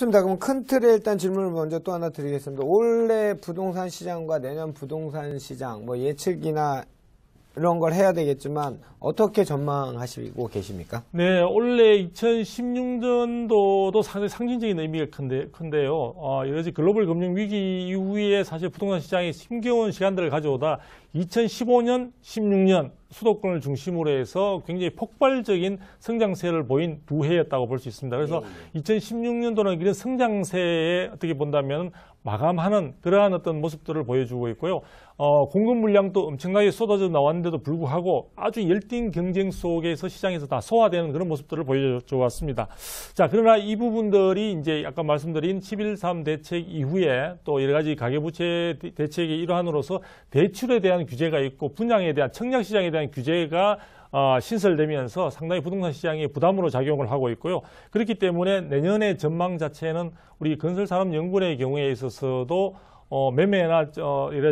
좋습니다. 그럼 큰 틀에 일단 질문을 먼저 또 하나 드리겠습니다. 올해 부동산 시장과 내년 부동산 시장, 뭐 예측이나 이런 걸 해야 되겠지만 어떻게 전망하시고 계십니까? 네, 올해 2016년도도 상당히 상징적인 의미가 큰데요. 여러 가지 글로벌 금융 위기 이후에 사실 부동산 시장이 힘겨운 시간들을 가져오다 2015년, 16년 수도권을 중심으로 해서 굉장히 폭발적인 성장세를 보인 두 해였다고 볼 수 있습니다. 그래서 2016년도는 이런 성장세에 어떻게 본다면 마감하는 그러한 어떤 모습들을 보여주고 있고요. 공급 물량도 엄청나게 쏟아져 나왔는데도 불구하고 아주 열띤 경쟁 속에서 시장에서 다 소화되는 그런 모습들을 보여줘 왔습니다. 자, 그러나 이 부분들이 이제 아까 말씀드린 11.3 대책 이후에 또 여러 가지 가계부채 대책의 일환으로서 대출에 대한 규제가 있고 분양에 대한 청약 시장에 대한 규제가 신설되면서 상당히 부동산 시장에 부담으로 작용을 하고 있고요. 그렇기 때문에 내년의 전망 자체는 우리 건설산업연구원의 경우에 있어서도 매매나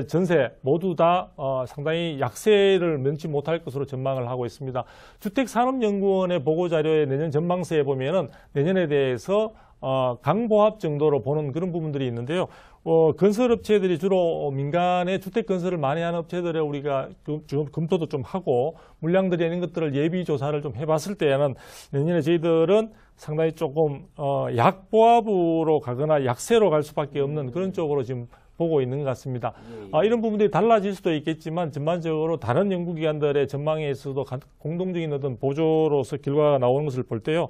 전세 모두 다 상당히 약세를 면치 못할 것으로 전망을 하고 있습니다. 주택산업연구원의 보고자료의 내년 전망세에 보면은 내년에 대해서 강보합 정도로 보는 그런 부분들이 있는데요. 건설업체들이 주로 민간의 주택 건설을 많이 하는 업체들에 우리가 검토도 좀 하고 물량들이 있는 것들을 예비 조사를 좀 해봤을 때에는 내년에 저희들은 상당히 조금 약보합으로 가거나 약세로 갈 수밖에 없는 그런 쪽으로 지금 보고 있는 것 같습니다. 이런 부분들이 달라질 수도 있겠지만 전반적으로 다른 연구기관들의 전망에서도 공동적인 어떤 보조로서 결과가 나오는 것을 볼 때요.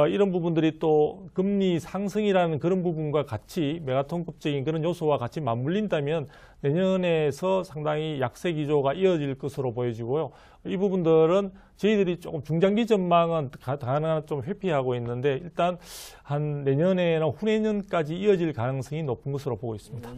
이런 부분들이 또 금리 상승이라는 그런 부분과 같이 메가톤급적인 그런 요소와 같이 맞물린다면 내년에서 상당히 약세 기조가 이어질 것으로 보여지고요. 이 부분들은 저희들이 조금 중장기 전망은 가능한 좀 회피하고 있는데 일단 한 내년에나 후내년까지 이어질 가능성이 높은 것으로 보고 있습니다.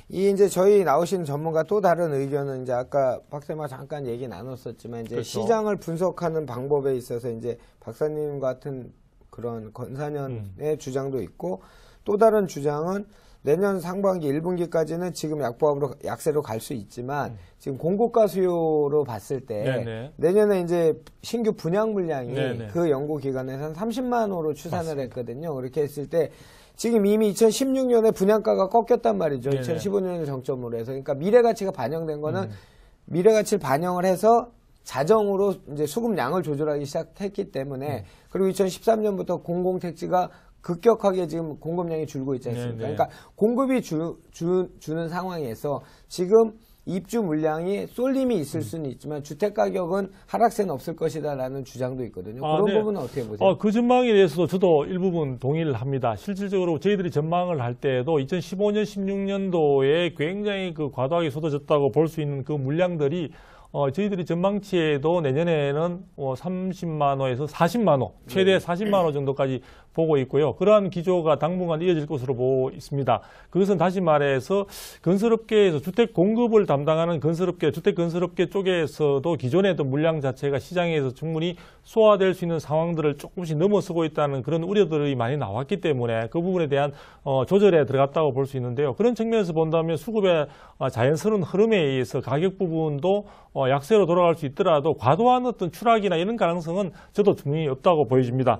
이 이제 저희 나오신 전문가 또 다른 의견은 이제 아까 박사님과 잠깐 얘기 나눴었지만 이제 그렇죠. 시장을 분석하는 방법에 있어서 이제 박사님 같은 그런 건사년의 주장도 있고 또 다른 주장은 내년 상반기 1분기까지는 지금 약보합으로 약세로 갈 수 있지만 지금 공급과 수요로 봤을 때 네네. 내년에 이제 신규 분양 물량이 네네. 그 연구기관에서는 30만 호로 추산을 맞습니다. 했거든요. 그렇게 했을 때 지금 이미 2016년에 분양가가 꺾였단 말이죠. 네네. 2015년을 정점으로 해서. 그러니까 미래가치가 반영된 거는 미래가치를 반영을 해서 자정으로 이제 수급량을 조절하기 시작했기 때문에 그리고 2013년부터 공공택지가 급격하게 지금 공급량이 줄고 있지 않습니까? 네네. 그러니까 공급이 주는 상황에서 지금 입주 물량이 쏠림이 있을 수는 있지만 주택 가격은 하락세는 없을 것이다라는 주장도 있거든요. 그런 네. 부분은 어떻게 보세요? 그 전망에 대해서도 저도 일부분 동의를 합니다. 실질적으로 저희들이 전망을 할 때도 2015년, 16년도에 굉장히 그 과도하게 쏟아졌다고 볼 수 있는 그 물량들이 저희들이 전망치에도 내년에는 30만 호에서 40만 호, 최대 40만 호 정도까지 보고 있고요. 그러한 기조가 당분간 이어질 것으로 보고 있습니다. 그것은 다시 말해서 건설업계에서 주택 공급을 담당하는 주택 건설업계 쪽에서도 기존의 어떤 물량 자체가 시장에서 충분히 소화될 수 있는 상황들을 조금씩 넘어서고 있다는 그런 우려들이 많이 나왔기 때문에 그 부분에 대한 조절에 들어갔다고 볼 수 있는데요. 그런 측면에서 본다면 수급의 자연스러운 흐름에 의해서 가격 부분도 약세로 돌아갈 수 있더라도 과도한 어떤 추락이나 이런 가능성은 저도 분명히 없다고 보여집니다.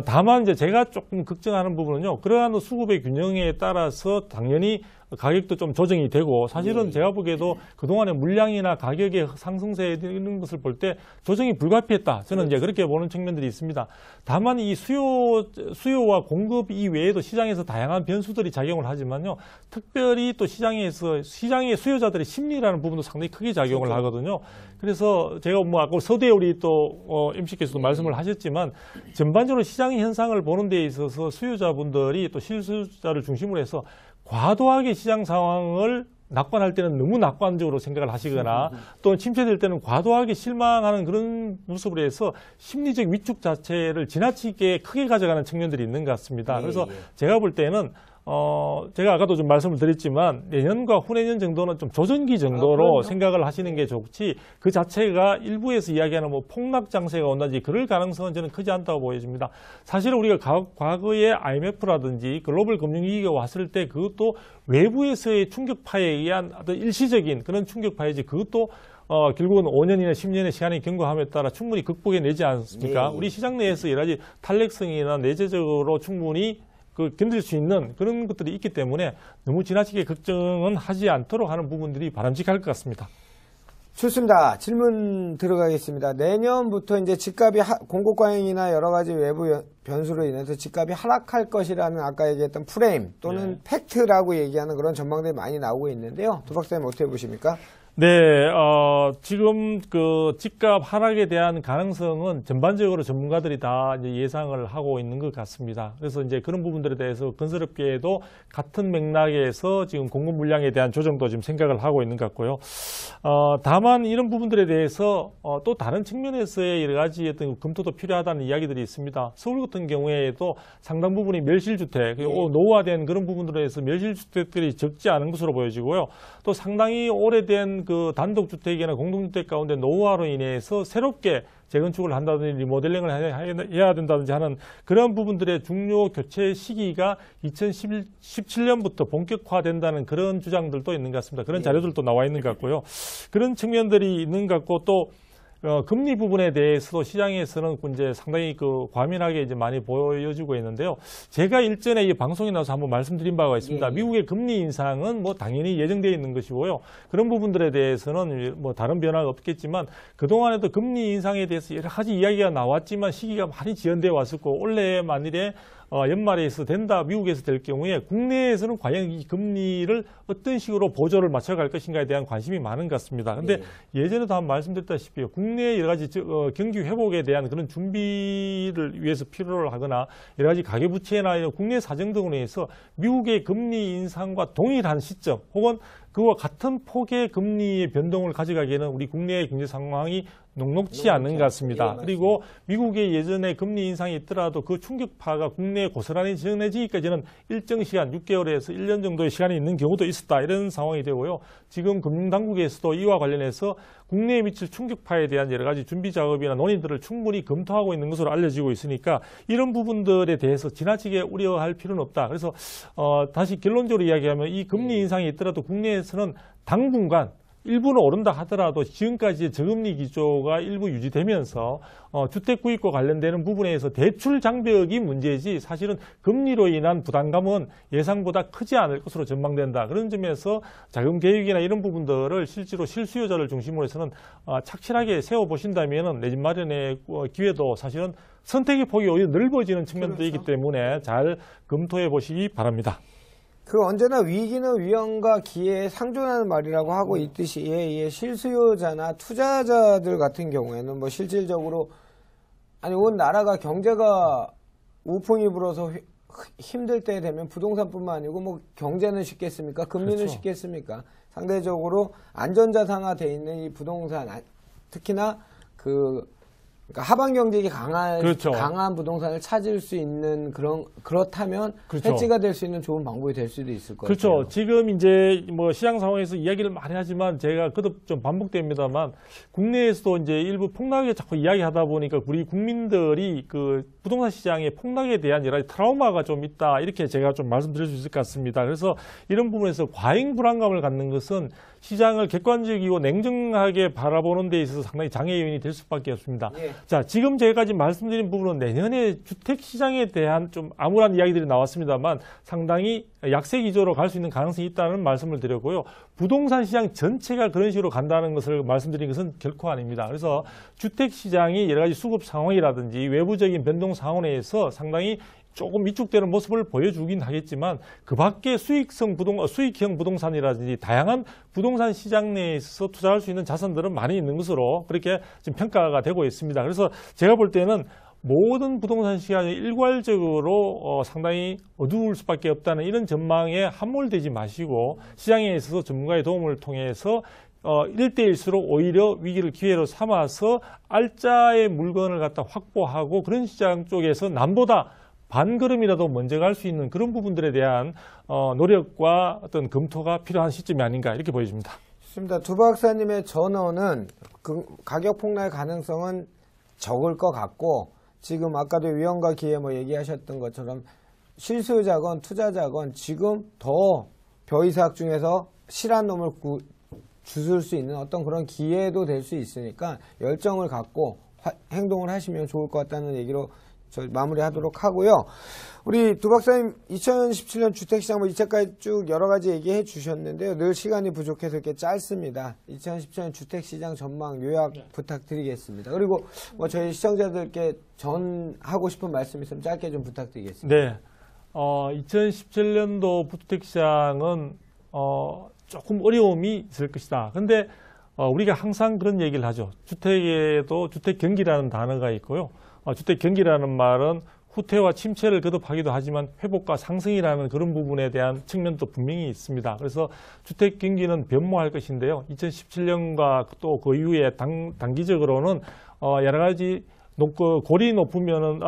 다만 이제 제가 조금 걱정하는 부분은요. 그러한 수급의 균형에 따라서 당연히 가격도 좀 조정이 되고 사실은 제가 보기에도 그동안의 물량이나 가격의 상승세에 있는 것을 볼 때 조정이 불가피했다. 저는 이제 그렇게 보는 측면들이 있습니다. 다만 이 수요와 공급 이외에도 시장에서 다양한 변수들이 작용을 하지만요. 특별히 또 시장의 수요자들의 심리라는 부분도 상당히 크게 작용을 하거든요. 그래서 제가 뭐 아까 서두에 우리 또 MC께서도 말씀을 하셨지만 전반적으로 시장 현상을 보는 데 있어서 수요자분들이 또 실수요자를 중심으로 해서 과도하게 시장 상황을 낙관할 때는 너무 낙관적으로 생각을 하시거나 또 침체될 때는 과도하게 실망하는 그런 모습으로 해서 심리적 위축 자체를 지나치게 크게 가져가는 측면들이 있는 것 같습니다. 그래서 제가 볼 때는 제가 아까도 좀 말씀을 드렸지만 내년과 후내년 정도는 좀 조정기 정도로 생각을 하시는 게 좋지 그 자체가 일부에서 이야기하는 뭐 폭락 장세가 온다든지 그럴 가능성은 저는 크지 않다고 보여집니다. 사실 우리가 과거에 IMF라든지 글로벌 금융위기가 왔을 때 그것도 외부에서의 충격파에 의한 어떤 일시적인 그런 충격파이지 그것도 결국은 5년이나 10년의 시간이 경과함에 따라 충분히 극복해내지 않습니까? 우리 시장 내에서 여러 가지 탄력성이나 내재적으로 충분히 견딜 수 있는 그런 것들이 있기 때문에 너무 지나치게 걱정은 하지 않도록 하는 부분들이 바람직할 것 같습니다. 좋습니다. 질문 들어가겠습니다. 내년부터 이제 집값이 공급 과잉이나 여러 가지 외부 변수로 인해서 집값이 하락할 것이라는 아까 얘기했던 프레임 또는 팩트라고 얘기하는 그런 전망들이 많이 나오고 있는데요. 두 박사님 어떻게 보십니까? 네, 지금 그 집값 하락에 대한 가능성은 전반적으로 전문가들이 다 이제 예상을 하고 있는 것 같습니다. 그래서 이제 그런 부분들에 대해서 건설업계에도 같은 맥락에서 지금 공급 물량에 대한 조정도 지금 생각을 하고 있는 것 같고요. 다만 이런 부분들에 대해서 또 다른 측면에서의 여러 가지 어떤 검토도 필요하다는 이야기들이 있습니다. 서울 같은 경우에도 상당 부분이 멸실주택, 그리고 노후화된 그런 부분들에 대해서 멸실주택들이 적지 않은 것으로 보여지고요. 또 상당히 오래된 그 단독주택이나 공동주택 가운데 노후화로 인해서 새롭게 재건축을 한다든지 리모델링을 해야 된다든지 하는 그런 부분들의 중요 교체 시기가 2017년부터 본격화된다는 그런 주장들도 있는 것 같습니다. 그런 자료들도 나와 있는 것 같고요. 그런 측면들이 있는 것 같고 또 금리 부분에 대해서도 시장에서는 이제 상당히 그 과민하게 이제 많이 보여지고 있는데요. 제가 일전에 이 방송에 나와서 한번 말씀드린 바가 있습니다. 미국의 금리 인상은 뭐 당연히 예정되어 있는 것이고요. 그런 부분들에 대해서는 뭐 다른 변화가 없겠지만 그동안에도 금리 인상에 대해서 여러 가지 이야기가 나왔지만 시기가 많이 지연되어 왔었고 올해 만일에 연말에서 된다, 미국에서 될 경우에 국내에서는 과연 이 금리를 어떤 식으로 보조를 맞춰갈 것인가에 대한 관심이 많은 것 같습니다. 그런데 예전에도 한번 말씀드렸다시피 국내 여러 가지 경기 회복에 대한 그런 준비를 위해서 필요를 하거나 여러 가지 가계부채나 국내 사정 등으로 해서 미국의 금리 인상과 동일한 시점 혹은 그와 같은 폭의 금리의 변동을 가져가기에는 우리 국내의 경제 상황이 녹록치 않은 것 같습니다. 그리고 미국의 예전에 금리 인상이 있더라도 그 충격파가 국내에 고스란히 전해지기까지는 일정 시간, 6개월에서 1년 정도의 시간이 있는 경우도 있었다. 이런 상황이 되고요. 지금 금융당국에서도 이와 관련해서 국내에 미칠 충격파에 대한 여러 가지 준비 작업이나 논의들을 충분히 검토하고 있는 것으로 알려지고 있으니까 이런 부분들에 대해서 지나치게 우려할 필요는 없다. 그래서 다시 결론적으로 이야기하면 이 금리 인상이 있더라도 국내에서는 당분간 일부는 오른다 하더라도 지금까지 저금리 기조가 일부 유지되면서 주택 구입과 관련되는 부분에서 대출 장벽이 문제지 사실은 금리로 인한 부담감은 예상보다 크지 않을 것으로 전망된다. 그런 점에서 자금 계획이나 이런 부분들을 실제로 실수요자를 중심으로 해서는 착실하게 세워보신다면 내 집 마련의 기회도 사실은 선택의 폭이 오히려 넓어지는 측면도 있기 때문에 잘 검토해 보시기 바랍니다. 그 언제나 위기는 위험과 기회에 상존하는 말이라고 하고 있듯이 실수요자나 투자자들 같은 경우에는 뭐 실질적으로 아니 온 나라가 경제가 우풍이 불어서 힘들 때 되면 부동산뿐만 아니고 뭐 경제는 쉽겠습니까? 금리는 그렇죠. 쉽겠습니까? 상대적으로 안전자산화돼 있는 이 부동산 특히나 그러니까 하방 경직이 그렇죠. 강한 부동산을 찾을 수 있는 그렇다면 그렇죠. 해지가 될 수 있는 좋은 방법이 될 수도 있을 것 그렇죠. 같아요. 지금 이제 뭐 시장 상황에서 이야기를 많이 하지만 제가 그도 좀 반복됩니다만 국내에서도 이제 일부 폭락에 자꾸 이야기하다 보니까 우리 국민들이 그 부동산 시장의 폭락에 대한 여러 가지 트라우마가 좀 있다 이렇게 제가 좀 말씀드릴 수 있을 것 같습니다. 그래서 이런 부분에서 과잉 불안감을 갖는 것은 시장을 객관적이고 냉정하게 바라보는 데 있어서 상당히 장애 요인이 될 수밖에 없습니다. 자, 지금 제가까지 말씀드린 부분은 내년에 주택 시장에 대한 좀 암울한 이야기들이 나왔습니다만 상당히 약세 기조로 갈 수 있는 가능성이 있다는 말씀을 드렸고요. 부동산 시장 전체가 그런 식으로 간다는 것을 말씀드린 것은 결코 아닙니다. 그래서 주택 시장이 여러 가지 수급 상황이라든지 외부적인 변동 상황에서 상당히 조금 위축되는 모습을 보여주긴 하겠지만 그 밖에 수익형 부동산이라든지 다양한 부동산 시장 내에서 투자할 수 있는 자산들은 많이 있는 것으로 그렇게 지금 평가가 되고 있습니다. 그래서 제가 볼 때는 모든 부동산 시장이 일괄적으로 상당히 어두울 수밖에 없다는 이런 전망에 함몰되지 마시고 시장에 있어서 전문가의 도움을 통해서 1대일수록 오히려 위기를 기회로 삼아서 알짜의 물건을 갖다 확보하고 그런 시장 쪽에서 남보다 반걸음이라도 먼저 갈 수 있는 그런 부분들에 대한 노력과 어떤 검토가 필요한 시점이 아닌가 이렇게 보여집니다. 좋습니다. 두 박사님의 전언은 가격 폭락의 가능성은 적을 것 같고 지금 아까도 위험과 기회 뭐 얘기하셨던 것처럼 실수요자건 투자자건 지금 더 벼이삭 중에서 실한 놈을 주술 수 있는 어떤 그런 기회도 될 수 있으니까 열정을 갖고 행동을 하시면 좋을 것 같다는 얘기로 마무리하도록 하고요. 우리 두 박사님 2017년 주택시장 뭐 이제까지 쭉 여러 가지 얘기해 주셨는데요. 늘 시간이 부족해서 이렇게 짧습니다. 2017년 주택시장 전망 요약 부탁드리겠습니다. 그리고 뭐 저희 시청자들께 전하고 싶은 말씀 있으면 짧게 좀 부탁드리겠습니다. 네. 2017년도 주택시장은 조금 어려움이 있을 것이다. 근데 우리가 항상 그런 얘기를 하죠. 주택에도 주택 경기라는 단어가 있고요. 주택 경기라는 말은 후퇴와 침체를 거듭하기도 하지만 회복과 상승이라는 그런 부분에 대한 측면도 분명히 있습니다. 그래서 주택 경기는 변모할 것인데요. 2017년과 또 그 이후에 단기적으로는 여러 가지 골이 높으면은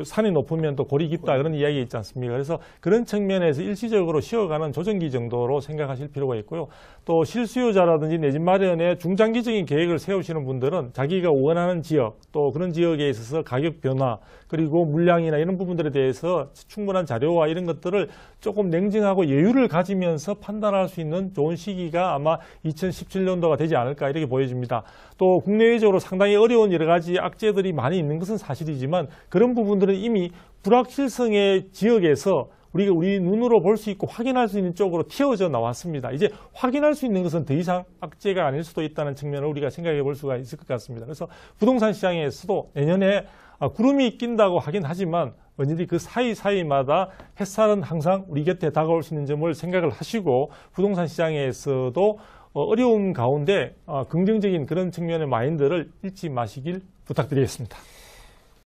산이 높으면 또 골이 깊다 그런 이야기 있지 않습니까? 그래서 그런 측면에서 일시적으로 쉬어가는 조정기 정도로 생각하실 필요가 있고요. 또 실수요자라든지 내 집 마련에 중장기적인 계획을 세우시는 분들은 자기가 원하는 지역 또 그런 지역에 있어서 가격 변화 그리고 물량이나 이런 부분들에 대해서 충분한 자료와 이런 것들을 조금 냉정하고 여유를 가지면서 판단할 수 있는 좋은 시기가 아마 2017년도가 되지 않을까 이렇게 보여집니다. 또 국내외적으로 상당히 어려운 여러 가지 악재들이 많이 있는 것은 사실이지만 그런 부분들은 이미 불확실성의 지역에서 우리가 우리 눈으로 볼 수 있고 확인할 수 있는 쪽으로 튀어져 나왔습니다. 이제 확인할 수 있는 것은 더 이상 악재가 아닐 수도 있다는 측면을 우리가 생각해 볼 수가 있을 것 같습니다. 그래서 부동산 시장에서도 내년에 구름이 낀다고 하긴 하지만 언제든지 그 사이사이마다 햇살은 항상 우리 곁에 다가올 수 있는 점을 생각을 하시고 부동산 시장에서도 어려움 가운데 긍정적인 그런 측면의 마인드를 잃지 마시길 부탁드리겠습니다.